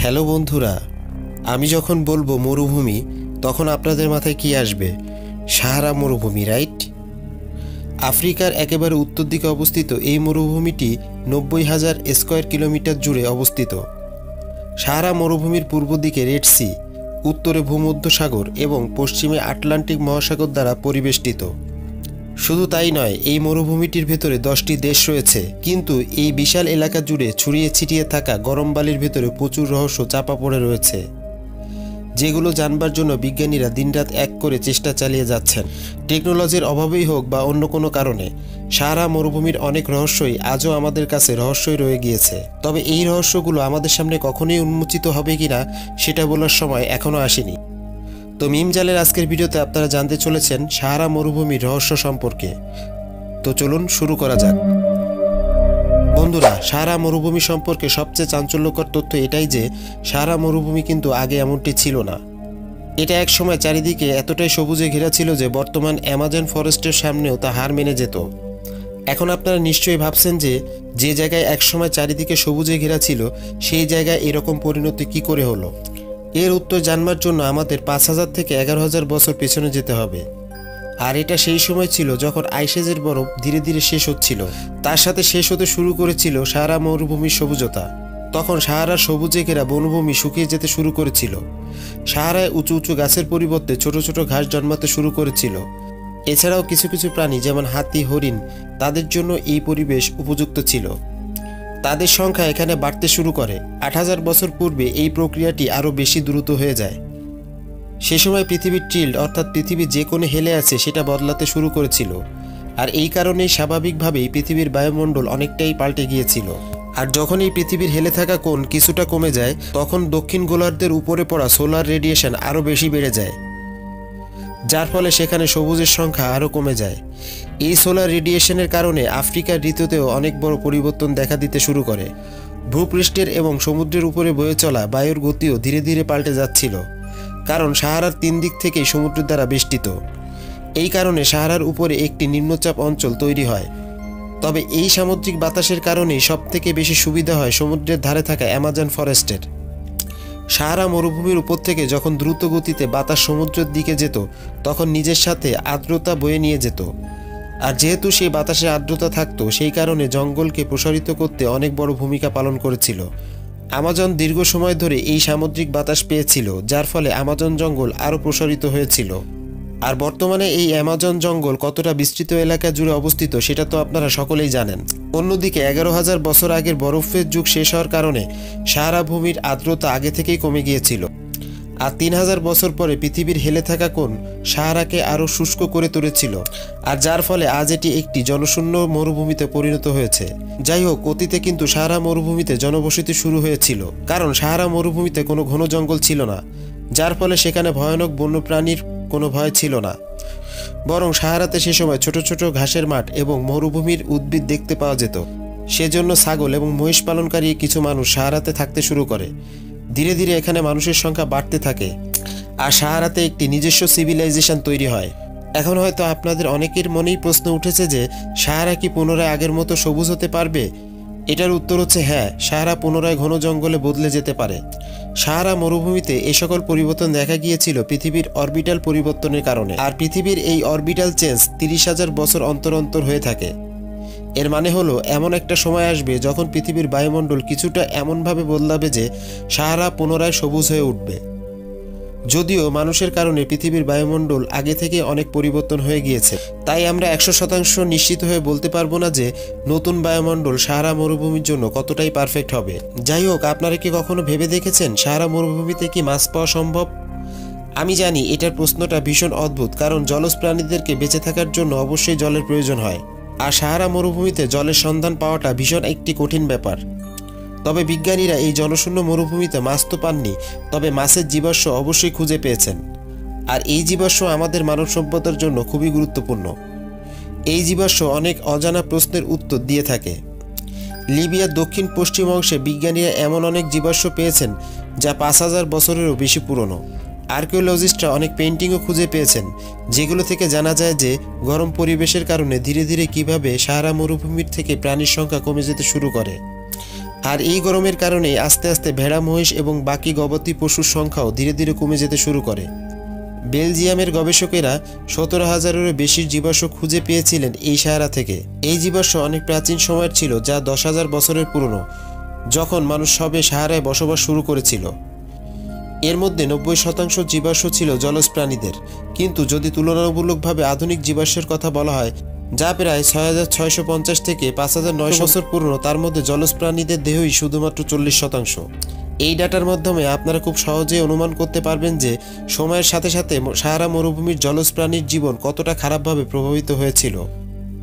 Hello বন্ধুরা, আমি যখন বলবো মরুভূমি তখন আপনাদের মাথায় কি আসবে? সাহারা মরুভূমি, রাইট? আফ্রিকার একেবারে উত্তর দিকে অবস্থিত এই মরুভূমিটি 90,000 স্কয়ার কিলোমিটার জুড়ে অবস্থিত। সাহারা মরুভূমির পূর্ব দিকে রেড সি, উত্তরে ভূমধ্যসাগর এবং পশ্চিমে আটলান্টিক মহাসাগর দ্বারা পরিবেষ্টিত। শুধু তাই নয়, এই মরুভূমিটির ভেতরে 10টি দেশ রয়েছে, কিন্তু এই বিশাল এলাকা জুড়ে ছড়িয়ে ছিটিয়ে থাকা গরম বালির ভেতরে প্রচুর রহস্য চাপা পড়ে রয়েছে, যেগুলো জানবার জন্য বিজ্ঞানীরা দিনরাত এক করে চেষ্টা চালিয়ে যাচ্ছেন। টেকনোলজির অভাবেই হোক বা অন্য কোনো কারণে সাহারা মরুভূমির অনেক রহস্যই আজও আমাদের কাছে রহস্যই রয়ে গিয়েছে। তবে এই রহস্যগুলো আমাদের সামনে কখনোই উন্মোচিত হবে কিনা সেটা বলার সময় এখনও আসেনি। তো মিমজালের আজকের ভিডিওতে আপনারা জানতে চলেছেন সাহারা মরুভূমির রহস্য সম্পর্কে। তো চলুন শুরু করা যাক। বন্ধুরা, সাহারা মরুভূমি সম্পর্কে সবচেয়ে চাঞ্চল্যকর তথ্য এটাই যে সাহারা মরুভূমি কিন্তু আগে এমনটি ছিল না। এটা এক সময় চারিদিকে এতটাই সবুজে ঘেরা ছিল যে বর্তমান অ্যামাজন ফরেস্টের সামনেও তা হার মেনে যেত। এখন আপনারা নিশ্চয়ই ভাবছেন যে যে জায়গায় একসময় চারিদিকে সবুজে ঘেরা ছিল সেই জায়গায় এরকম পরিণতি কি করে হলো। এর উত্তর জানবার জন্য আমাদের 5,000 থেকে 11,000 বছর পেছনে যেতে হবে। আর এটা সেই সময় ছিল যখন আইসেজের বরফ ধীরে ধীরে শেষ হচ্ছিল, তার সাথে শেষ হতে শুরু করেছিল সাহারা মরুভূমির সবুজতা। তখন সাহারার সবুজে ঘেরা বনভূমি শুকিয়ে যেতে শুরু করেছিল। সাহারায় উঁচু উঁচু গাছের পরিবর্তে ছোট ছোট ঘাস জন্মাতে শুরু করেছিল। এছাড়াও কিছু কিছু প্রাণী যেমন হাতি, হরিণ, তাদের জন্য এই পরিবেশ উপযুক্ত ছিল। তাদের সংখ্যা এখানে বাড়তে শুরু করে। 8,000 বছর পূর্বে এই প্রক্রিয়াটি আরও বেশি দ্রুত হয়ে যায়। সে সময় পৃথিবীর টিল্ট, অর্থাৎ পৃথিবী যে কোণে হেলে আছে সেটা বদলাতে শুরু করেছিল। আর এই কারণেই স্বাভাবিকভাবেই পৃথিবীর বায়ুমণ্ডল অনেকটাই পাল্টে গিয়েছিল। আর যখন এই পৃথিবীর হেলে থাকা কোণ কিছুটা কমে যায়, তখন দক্ষিণ গোলার্ধের উপরে পড়া সোলার রেডিয়েশন আরও বেশি বেড়ে যায়, যার ফলে সেখানে সবুজের সংখ্যা আরও কমে যায়। এই সোলার রেডিয়েশনের কারণে আফ্রিকার ঋতুতেও অনেক বড় পরিবর্তন দেখা দিতে শুরু করে। ভূপৃষ্ঠের এবং সমুদ্রের উপরে বয়ে চলা বায়ুর গতিও ধীরে ধীরে পাল্টে যাচ্ছিল, কারণ সাহারার 3 দিক থেকেই সমুদ্রের দ্বারা বেষ্টিত। এই কারণে সাহারার উপরে একটি নিম্নচাপ অঞ্চল তৈরি হয়। তবে এই সামুদ্রিক বাতাসের কারণেই সবথেকে বেশি সুবিধা হয় সমুদ্রের ধারে থাকা অ্যামাজন ফরেস্টের। সাহারা মরুভূমির উপর থেকে যখন দ্রুত গতিতে বাতাস সমুদ্রের দিকে যেত, তখন নিজের সাথে আর্দ্রতা বয়ে নিয়ে যেত। আর যেহেতু সেই বাতাসে আর্দ্রতা থাকতো, সেই কারণে জঙ্গলকে প্রসারিত করতে অনেক বড় ভূমিকা পালন করেছিল। আমাজন দীর্ঘ সময় ধরে এই সামুদ্রিক বাতাস পেয়েছিল, যার ফলে আমাজন জঙ্গল আরও প্রসারিত হয়েছিল। আর বর্তমানে এই অ্যামাজন জঙ্গল কতটা বিস্তৃত এলাকা জুড়ে অবস্থিত সেটা তো আপনারা সকলেই জানেন। অন্যদিকে 11,000 বছর আগের বরফের যুগ শেষ হওয়ার কারণে সাহারা ভূমির আর্দ্রতা আগে থেকেই কমে গিয়েছিল। আর 3,000 বছর পরে পৃথিবীর হেলে থাকা কোণ সাহারাকে আরও শুষ্ক করে তুলেছিল, আর যার ফলে আজ এটি একটি জনশূন্য মরুভূমিতে পরিণত হয়েছে। যাই হোক, অতীতে কিন্তু সাহারা মরুভূমিতে জনবসতি শুরু হয়েছিল, কারণ সাহারা মরুভূমিতে কোনো ঘন জঙ্গল ছিল না, যার ফলে সেখানে ভয়ানক বন্যপ্রাণীর কোনো ভয় ছিল না। বরং সাহারাতে সে সময় ছোট ছোট ঘাসের মাঠ এবং মরুভূমির উদ্ভিদ দেখতে পাওয়া যেত। সেজন্য ছাগল এবং মহিষ পালনকারী কিছু মানুষ সাহারাতে থাকতে শুরু করে। ধীরে ধীরে এখানে মানুষের সংখ্যা বাড়তে থাকে, আর সাহারাতে একটি নিজস্ব সিভিলাইজেশন তৈরি হয়। এখন হয়তো আপনাদের অনেকের মনেই প্রশ্ন উঠেছে যে সাহারা কি পুনরায় আগের মতো সবুজ হতে পারবে? এটার উত্তর হচ্ছে হ্যাঁ, সাহারা পুনরায় ঘন জঙ্গলে বদলে যেতে পারে। সাহারা মরুভূমিতে এ সকল পরিবর্তন দেখা গিয়েছিল পৃথিবীর অরবিটাল পরিবর্তনের কারণে। আর পৃথিবীর এই অরবিটাল চেঞ্জ 30,000 বছর অন্তর অন্তর হয়ে থাকে। এর মানে হলো এমন একটা সময় আসবে যখন পৃথিবীর বায়ুমণ্ডল কিছুটা এমনভাবে বদলাবে যে সাহারা পুনরায় সবুজ হয়ে উঠবে। যদিও মানুষের কারণে পৃথিবীর বায়ুমণ্ডল আগে থেকে অনেক পরিবর্তন হয়ে গিয়েছে, তাই আমরা 100% নিশ্চিত হয়ে বলতে পারবো না যে নতুন বায়ুমণ্ডল সাহারা মরুভূমির জন্য কতটাই পারফেক্ট হবে। যাই হোক, আপনারা কি কখনো ভেবে দেখেছেন সাহারা মরুভূমিতে কি মাছ পাওয়া সম্ভব? আমি জানি এটার প্রশ্নটা ভীষণ অদ্ভুত, কারণ জলজ প্রাণীদেরকে বেঁচে থাকার জন্য অবশ্যই জলের প্রয়োজন হয়, আর সাহারা মরুভূমিতে জলের সন্ধান পাওয়াটা ভীষণ একটি কঠিন ব্যাপার। তবে বিজ্ঞানীরা এই জনশূন্য মরুভূমিতে মাছ তো পাননি, তবে মাছের জীবাশ্ম অবশ্যই খুঁজে পেয়েছেন। আর এই জীবাশ্ম আমাদের মানব সভ্যতার জন্য খুবই গুরুত্বপূর্ণ। এই জীবাশ্ম অনেক অজানা প্রশ্নের উত্তর দিয়ে থাকে। লিবিয়ার দক্ষিণ পশ্চিম অংশে বিজ্ঞানীরা এমন অনেক জীবাশ্ম পেয়েছেন যা 5,000 বছরেরও বেশি পুরনো। আর্কিওলজিস্টরা অনেক পেন্টিংও খুঁজে পেয়েছেন, যেগুলো থেকে জানা যায় যে গরম পরিবেশের কারণে ধীরে ধীরে কিভাবে সাহারা মরুভূমির থেকে প্রাণীর সংখ্যা কমে যেতে শুরু করে। আর এই গরমের কারণে আস্তে আস্তে ভেড়া, মহিষ এবং বাকি গবাদি পশুর সংখ্যাও ধীরে ধীরে কমে যেতে শুরু করে। বেলজিয়ামের গবেষকেরা 17,000-এরও বেশি জীবাশ্ম খুঁজে পেয়েছিলেন এই সাহারা থেকে। এই জীবাশ্ম অনেক প্রাচীন সময়ের ছিল, যা 10,000 বছরের পুরনো, যখন মানুষ সবে সাহারায় বসবাস শুরু করেছিল। এর মধ্যে 90% জীবাশ্ম ছিল জলজ প্রাণীদের, কিন্তু যদি তুলনামূলকভাবে আধুনিক জীবাশ্মের কথা বলা হয়, যা প্রায় 6,650 থেকে 5,900 বছর পুরনো, তার মধ্যে জলজ প্রাণীদের দেহই শুধুমাত্র 40%। এই ডাটার মাধ্যমে আপনারা খুব সহজেই অনুমান করতে পারবেন যে সময়ের সাথে সাথে সাহারা মরুভূমির জলজ প্রাণীর জীবন কতটা খারাপভাবে প্রভাবিত হয়েছিল।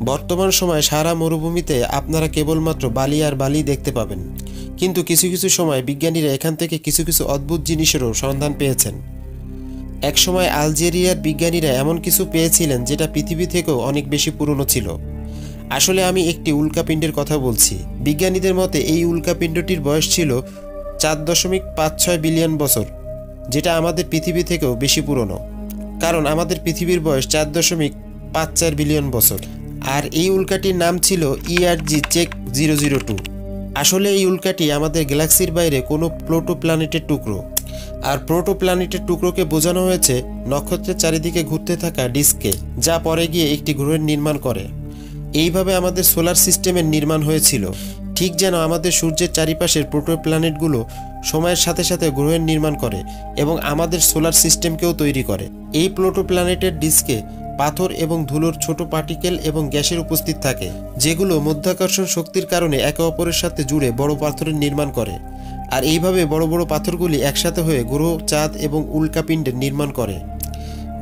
বর্তমান সময়ে সাহারা মরুভূমিতে আপনারা কেবলমাত্র বালি আর বালি দেখতে পাবেন, কিন্তু কিছু কিছু সময় বিজ্ঞানীরা এখান থেকে কিছু কিছু অদ্ভুত জিনিসেরও সন্ধান পেয়েছেন। একসময় আলজেরিয়ার বিজ্ঞানীরা এমন কিছু পেয়েছিলেন যেটা পৃথিবী থেকেও অনেক বেশি পুরনো ছিল। আসলে আমি একটি উল্কাপিণ্ডের কথা বলছি। বিজ্ঞানীদের মতে এই উল্কাপিণ্ডটির বয়স ছিল 4.56 বিলিয়ন বছর, যেটা আমাদের পৃথিবী থেকেও বেশি পুরনো, কারণ আমাদের পৃথিবীর বয়স 4.54 বিলিয়ন বছর। আর এই উল্কাটির নাম ছিল ERG চেক 002। আসলে এই উল্কাটি আমাদের গ্যালাক্সির বাইরে কোনো প্রোটোপ্ল্যানেটের টুকরো, আর প্রোটোপ্ল্যানেটের টুকরোকে বোঝানো হয়েছে নক্ষত্রের চারিদিকে ঘুরতে থাকা ডিস্কে, যা পরে গিয়ে একটি গ্রহের নির্মাণ করে। এইভাবে আমাদের সোলার সিস্টেমের নির্মাণ হয়েছিল, ঠিক যেন আমাদের সূর্যের চারিপাশের প্রোটোপ্ল্যানেটগুলো সময়ের সাথে সাথে গ্রহের নির্মাণ করে এবং আমাদের সোলার সিস্টেমকেও তৈরি করে। এই প্রোটোপ্ল্যানেটের ডিস্কে পাথর এবং ধুলোর ছোট পার্টিকেল এবং গ্যাসের উপস্থিত থাকে, যেগুলো মধ্যাকর্ষণ শক্তির কারণে একে অপরের সাথে জুড়ে বড় পাথরের নির্মাণ করে। আর এইভাবে বড় বড় পাথরগুলি একসাথে হয়ে গ্রহ, চাঁদ এবং উল্কাপিণ্ডের নির্মাণ করে।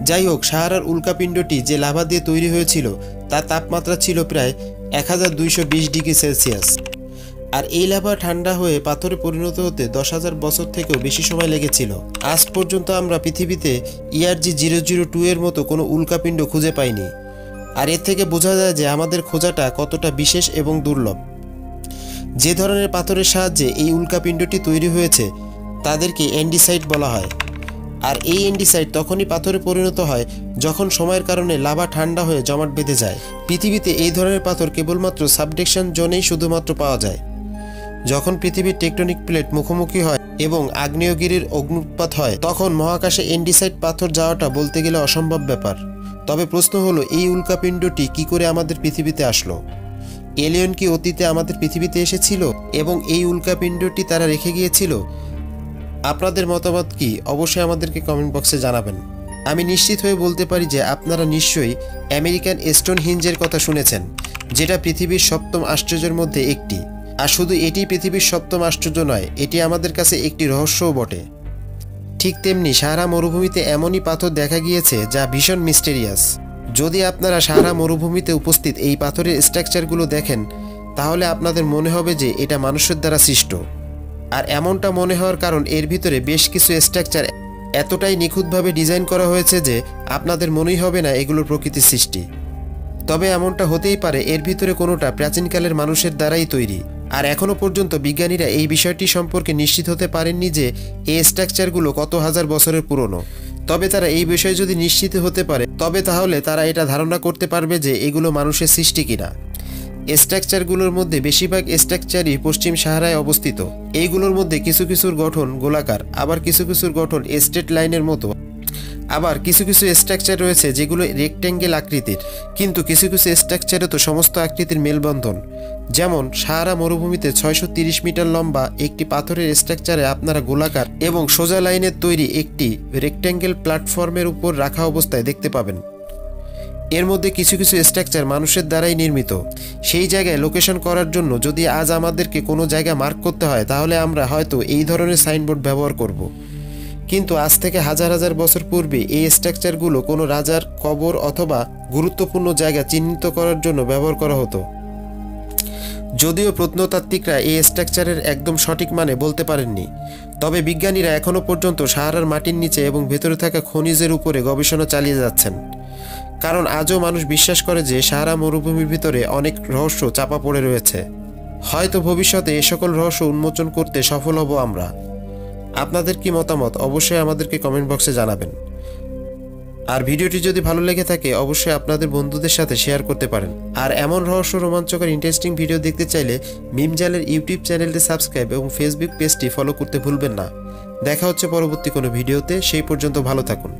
যাই হোক, সাহারার উল্কাপিণ্ডটি যে লাভা দিয়ে তৈরি হয়েছিল তার তাপমাত্রা ছিল প্রায় 1220 ডিগ্রি সেলসিয়াস। আর এই লাভা ঠান্ডা হয়ে পাথরে পরিণত হতে 10,000 বছর থেকেও বেশি সময় লেগেছিল। আজ পর্যন্ত আমরা পৃথিবীতে ERG 002 এর মতো কোনো উল্কাপিণ্ড খুঁজে পাইনি। আর এর থেকে বোঝা যায় যে আমাদের খোঁজাটা কতটা বিশেষ এবং দুর্লভ। যে ধরনের পাথরের সাহায্যে এই উল্কাপিণ্ডটি তৈরি হয়েছে তাদেরকে অ্যান্ডিসাইট বলা হয়। আর এই অ্যান্ডিসাইট তখনই পাথরে পরিণত হয় যখন সময়ের কারণে লাভা ঠান্ডা হয়ে জমাট বেঁধে যায়। পৃথিবীতে এই ধরনের পাথর কেবলমাত্র সাবডাকশন জোনেই শুধুমাত্র পাওয়া যায়। যখন পৃথিবীর টেকটনিক প্লেট মুখোমুখি হয় এবং আগ্নেয়গিরির অগ্নুৎপাত হয়, তখন মহাকাশে অ্যান্ডিসাইট পাথর যাওয়াটা বলতে গেলে অসম্ভব ব্যাপার। তবে প্রশ্ন হলো, এই উল্কাপিণ্ডটি কি করে আমাদের পৃথিবীতে আসলো? এলিয়েন কি অতীতে আমাদের পৃথিবীতে এসেছিল এবং এই উল্কাপিণ্ডটি তারা রেখে গিয়েছিল? আপনাদের মতামত কি? অবশ্যই আমাদেরকে কমেন্ট বক্সে জানাবেন। আমি নিশ্চিত হয়ে বলতে পারি যে আপনারা নিশ্চয়ই আমেরিকান স্টোনহেঞ্জের কথা শুনেছেন, যেটা পৃথিবীর 7ম আশ্চর্যের মধ্যে একটি। আর শুধু এটি পৃথিবীর 7ম আশ্চর্য নয়, এটি আমাদের কাছে একটি রহস্যও বটে। ঠিক তেমনি সাহারা মরুভূমিতে এমনই পাথর দেখা গিয়েছে যা ভীষণ মিস্টেরিয়াস। যদি আপনারা সাহারা মরুভূমিতে উপস্থিত এই পাথরের স্ট্রাকচারগুলো দেখেন, তাহলে আপনাদের মনে হবে যে এটা মানুষের দ্বারা সৃষ্ট। আর এমনটা মনে হওয়ার কারণ এর ভিতরে বেশ কিছু স্ট্রাকচার এতটাই নিখুঁতভাবে ডিজাইন করা হয়েছে যে আপনাদের মনেই হবে না এগুলো প্রকৃতির সৃষ্টি। তবে এমনটা হতেই পারে এর ভিতরে কোনোটা প্রাচীনকালের মানুষের দ্বারাই তৈরি। আর এখনও পর্যন্ত বিজ্ঞানীরা এই বিষয়টি সম্পর্কে নিশ্চিত হতে পারেননি যে এই স্ট্রাকচারগুলো কত হাজার বছরের পুরনো। তবে তারা এই বিষয়ে যদি নিশ্চিত হতে পারে, তবে তাহলে তারা এটা ধারণা করতে পারবে যে এগুলো মানুষের সৃষ্টি কিনা। স্ট্রাকচারগুলোর মধ্যে বেশিরভাগ স্ট্রাকচারই পশ্চিম সাহারায় অবস্থিত। এইগুলোর মধ্যে কিছু কিছুর গঠন গোলাকার, আবার কিছু কিছুর গঠন স্ট্রেট লাইনের মতো, আবার কিছু কিছু স্ট্রাকচার রয়েছে যেগুলো রেক্ট্যাঙ্গেল আকৃতির। কিন্তু কিছু কিছু স্ট্রাকচারে তো সমস্ত আকৃতির মেলবন্ধন। যেমন সাহারা মরুভূমিতে 630 মিটার লম্বা একটি পাথরের স্ট্রাকচারে আপনারা গোলাকার এবং সোজা লাইনের তৈরি একটি রেক্ট্যাঙ্গেল প্ল্যাটফর্মের উপর রাখা অবস্থায় দেখতে পাবেন। এর মধ্যে কিছু কিছু স্ট্রাকচার মানুষের দ্বারাই নির্মিত। সেই জায়গায় লোকেশন করার জন্য যদি আজ আমাদেরকে কোনো জায়গা মার্ক করতে হয়, তাহলে আমরা হয়তো এই ধরনের সাইনবোর্ড ব্যবহার করব। কিন্তু আজ থেকে হাজার হাজার বছর পূর্বে এই স্ট্রাকচারগুলো কোনো রাজার কবর অথবা গুরুত্বপূর্ণ জায়গা চিহ্নিত করার জন্য ব্যবহার করা হতো। যদিও প্রত্নতাত্ত্বিকরা এই স্ট্রাকচারের একদম সঠিক মানে বলতে পারেননি, তবে বিজ্ঞানীরা এখনও পর্যন্ত সাহারার মাটির নিচে এবং ভেতরে থাকা খনিজের উপরে গবেষণা চালিয়ে যাচ্ছেন। কারণ আজও মানুষ বিশ্বাস করে যে সাহারা মরুভূমির ভিতরে অনেক রহস্য চাপা পড়ে রয়েছে। হয়তো ভবিষ্যতে এ সকল রহস্য উন্মোচন করতে সফল হব আমরা। আপনাদের কি মতামত? অবশ্যই আমাদেরকে কমেন্ট বক্সে জানাবেন। আর ভিডিওটি যদি ভালো লেগে থাকে অবশ্যই আপনাদের বন্ধুদের সাথে শেয়ার করতে পারেন। আর এমন রহস্য রোমাঞ্চকর ইন্টারেস্টিং ভিডিও দেখতে চাইলে মিমজালের ইউটিউব চ্যানেলটি সাবস্ক্রাইব এবং ফেসবুক পেজটি ফলো করতে ভুলবেন না। দেখা হচ্ছে পরবর্তী কোনো ভিডিওতে, সেই পর্যন্ত ভালো থাকুন।